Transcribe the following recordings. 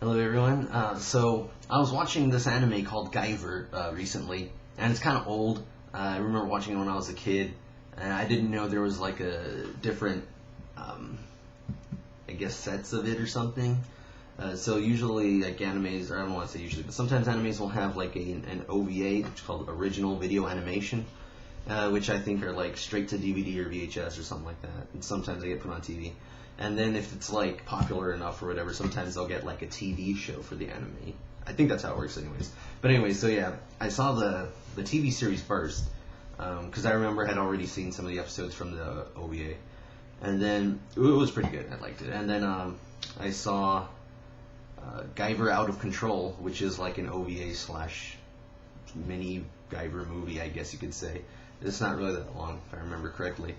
Hello everyone. So I was watching this anime called Guyver recently, and it's kind of old. I remember watching it when I was a kid, and I didn't know there was like a different, I guess, sets of it or something. So usually, like animes, or I don't want to say usually, but sometimes animes will have like an OVA, which is called original video animation, which I think are like straight to DVD or VHS or something like that. And sometimes they get put on TV. And then if it's like popular enough or whatever, sometimes they'll get like a TV show for the anime. I think that's how it works, anyways. But anyway, so yeah, I saw the TV series first because I remember I had already seen some of the episodes from the OVA, and then it was pretty good. I liked it. And then I saw Guyver Out of Control, which is like an OVA slash mini Guyver movie, I guess you could say. It's not really that long, if I remember correctly.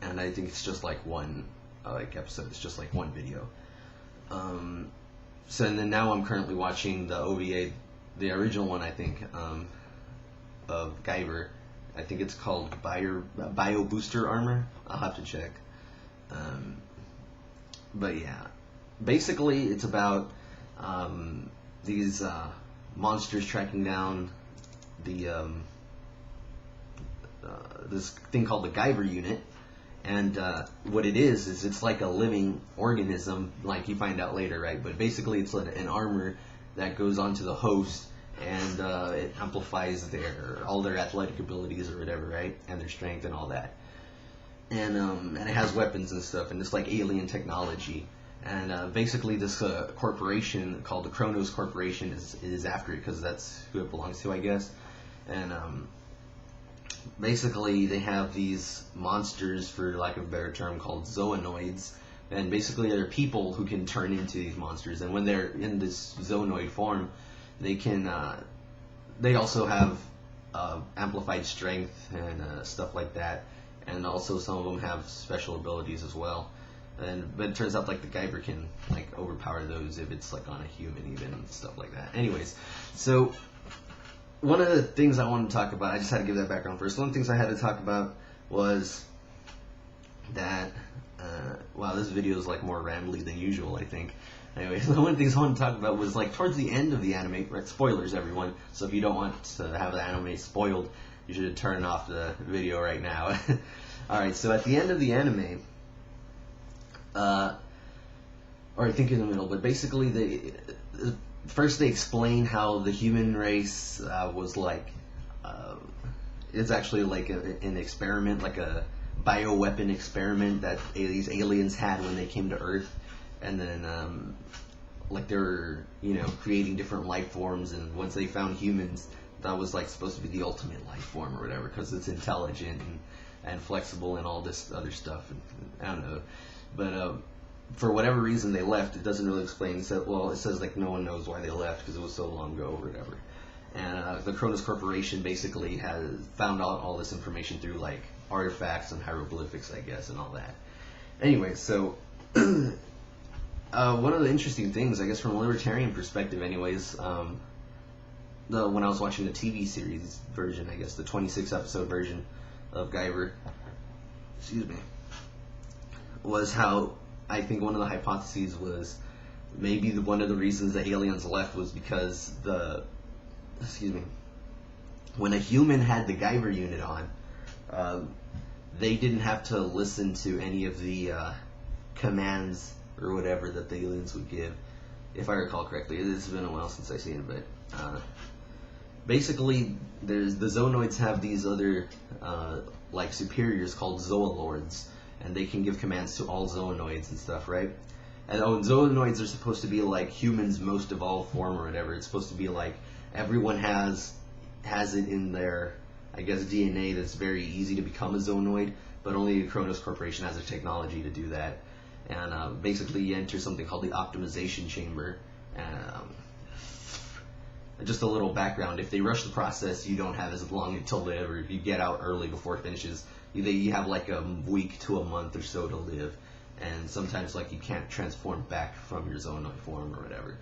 And I think it's just like one episode. It's just like one video. So and then now I'm currently watching the OVA, the original one I think of Guyver. I think it's called Bio Booster Armor. I'll have to check. But yeah, basically it's about these monsters tracking down the this thing called the Guyver unit. And what it is it's like a living organism, like you find out later, right? But basically it's like an armor that goes onto the host, and it amplifies all their athletic abilities or whatever, right? And their strength and all that. And it has weapons and stuff, and it's like alien technology. And basically this corporation called the Kronos Corporation is after it because that's who it belongs to, I guess. And basically they have these monsters, for lack of a better term, called zoonoids, and basically they're people who can turn into these monsters, and when they're in this zoonoid form they can they also have amplified strength and stuff like that, and also some of them have special abilities as well. But it turns out like the Guyver can like overpower those if it's like on a human even, and stuff like that. Anyways, so one of the things I wanted to talk about, I just had to give that background first. One of the things I had to talk about was that, wow, this video is like more rambly than usual, I think. Anyway, so one of the things I wanted to talk about was like towards the end of the anime, right? Spoilers, everyone. So if you don't want to have the anime spoiled, you should turn off the video right now. Alright, so at the end of the anime, or I think in the middle, but basically first they explain how the human race was like, it's actually like an experiment, like a bioweapon experiment that these aliens had when they came to Earth, and then like they were, creating different life forms, and once they found humans, that was like supposed to be the ultimate life form or whatever, because it's intelligent and flexible and all this other stuff, and I don't know, but for whatever reason they left. It doesn't really explain. It says like no one knows why they left because it was so long ago or whatever. And the Kronos Corporation basically has found out all this information through like artifacts and hieroglyphics, I guess, and all that. Anyway, so one of the interesting things, I guess, from a libertarian perspective, anyways, when I was watching the TV series version, I guess the 26 episode version of Guyver, excuse me, was how I think one of the hypotheses was maybe one of the reasons the aliens left was because when a human had the Guyver unit on, they didn't have to listen to any of the commands or whatever that the aliens would give, if I recall correctly. It's been a while since I've seen it, but basically the zoonoids have these other like superiors called zoolords, and they can give commands to all zoonoids and stuff, right? And zoonoids are supposed to be like humans' most evolved form or whatever. It's supposed to be like everyone has it in their, I guess, DNA that's very easy to become a zoonoid, but only the Kronos Corporation has the technology to do that. And basically you enter something called the optimization chamber. Just a little background, if they rush the process, you don't have as long until live, or if you get out early before it finishes, you have like a week to a month or so to live, and sometimes like you can't transform back from your zoonoid form or whatever.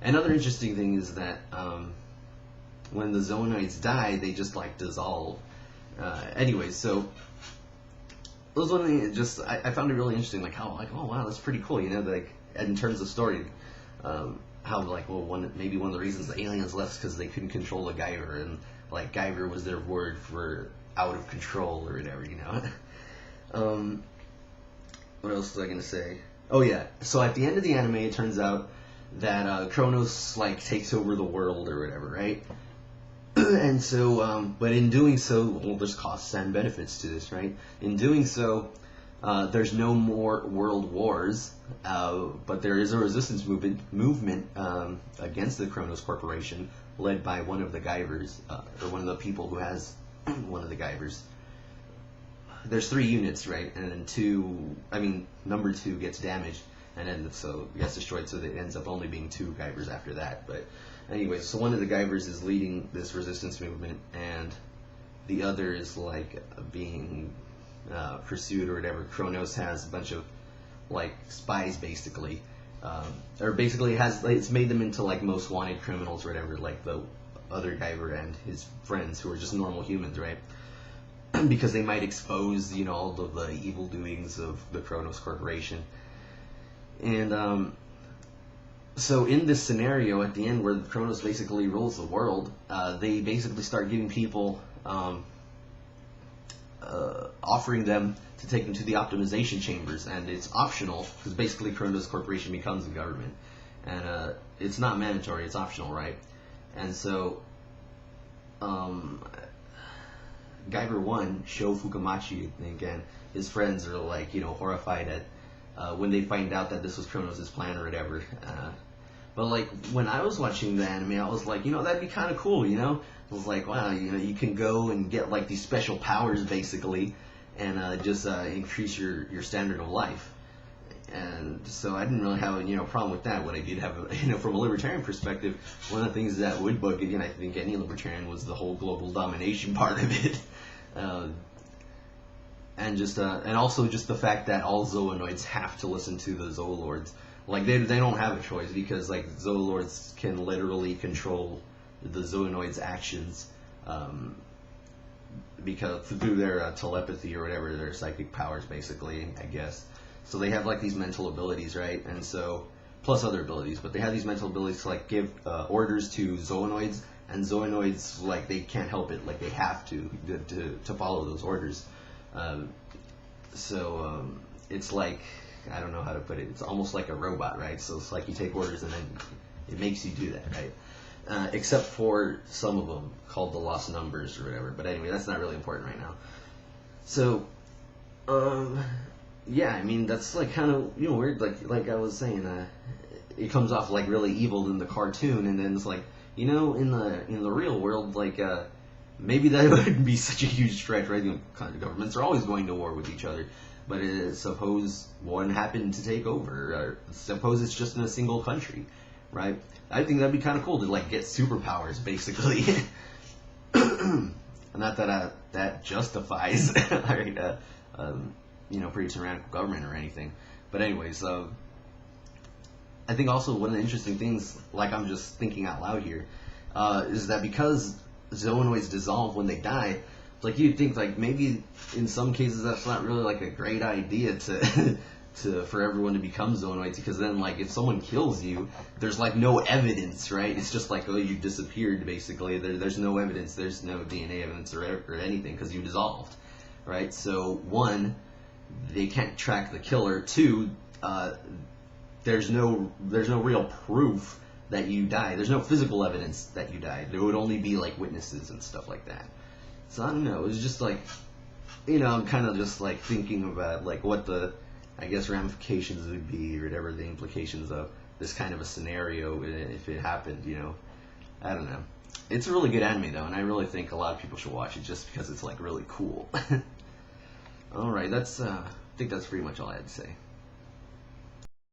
Another interesting thing is that when the zoonoids die, they just like dissolve. Anyway, so was one thing. Just I found it really interesting, like how like oh wow that's pretty cool, you know, like in terms of story, how like well maybe one of the reasons the aliens left because they couldn't control the Guyver, and like Guyver was their word for out of control or whatever, you know. What else was I gonna say? Oh yeah, so at the end of the anime, it turns out that Kronos like takes over the world or whatever, right? And so, but in doing so, well, there's costs and benefits to this, right? In doing so, there's no more world wars, but there is a resistance movement against the Kronos Corporation, led by one of the Guyvers, or one of the people who has one of the Guyvers. There's 3 units, right? And then number 2 gets damaged, and then so it gets destroyed, so it ends up only being 2 Guyvers after that. But anyway, so one of the Guyvers is leading this resistance movement, and the other is like being pursued or whatever. Kronos has a bunch of like spies, basically, or basically it's made them into like most wanted criminals or whatever, like the other Guyver and his friends who are just normal humans, right? Because they might expose, you know, all of the evil doings of the Kronos Corporation. And so in this scenario, at the end where Kronos basically rules the world, they basically start giving people, offering them to take them to the optimization chambers, and it's optional because basically Kronos Corporation becomes the government, and it's not mandatory, it's optional, right? And so, Guyver 1, Sho Fukamachi, I think, and his friends are like, you know, horrified at when they find out that this was Kronos' plan or whatever. But like when I was watching the anime, I was like, you know, that'd be kind of cool, you know. I was like, wow, you know, you can go and get like these special powers basically, and just increase your standard of life. And so I didn't really have a problem with that. What I did have, from a libertarian perspective, one of the things that would bug again, I think any libertarian, was the whole global domination part of it, and also just the fact that all Zoanoids have to listen to the Zoolords. Like they don't have a choice because like Zoolords can literally control the Zoanoids' actions, because through their telepathy or whatever, their psychic powers, basically, I guess. So they have like these mental abilities, right? And so, plus other abilities, but they have these mental abilities to like give orders to Zoanoids, and Zoanoids, like, they can't help it, like they have to follow those orders. It's like, I don't know how to put it, it's almost like a robot, right? So it's like you take orders and then it makes you do that, right? Except for some of them called the lost numbers or whatever. But anyway, that's not really important right now. So, yeah, I mean, that's like kind of weird. Like I was saying, it comes off like really evil in the cartoon, and then it's like in the real world, like maybe that wouldn't be such a huge threat, right? Governments are always going to war with each other, but suppose one happened to take over, or suppose it's just in a single country, right? I think that'd be kind of cool to like get superpowers, basically. Not that that justifies, right? Pretty tyrannical government or anything. But anyways, I think also one of the interesting things, like I'm just thinking out loud here, is that because Zoanoids dissolve when they die, like you'd think like maybe in some cases that's not really like a great idea for everyone to become Zoanoids, because then like if someone kills you, there's like no evidence, right? It's just like, oh, you disappeared basically. There's no evidence, there's no DNA evidence or anything because you dissolved, right? So one, they can't track the killer. 2, there's no real proof that you died. There's no physical evidence that you died. There would only be like witnesses and stuff like that. So I don't know. It was just like, I'm kind of just like thinking about like what the, I guess, ramifications would be, or whatever the implications of this kind of a scenario if it happened. I don't know. It's a really good anime though, and I really think a lot of people should watch it just because it's like really cool. All right, I think that's pretty much all I had to say.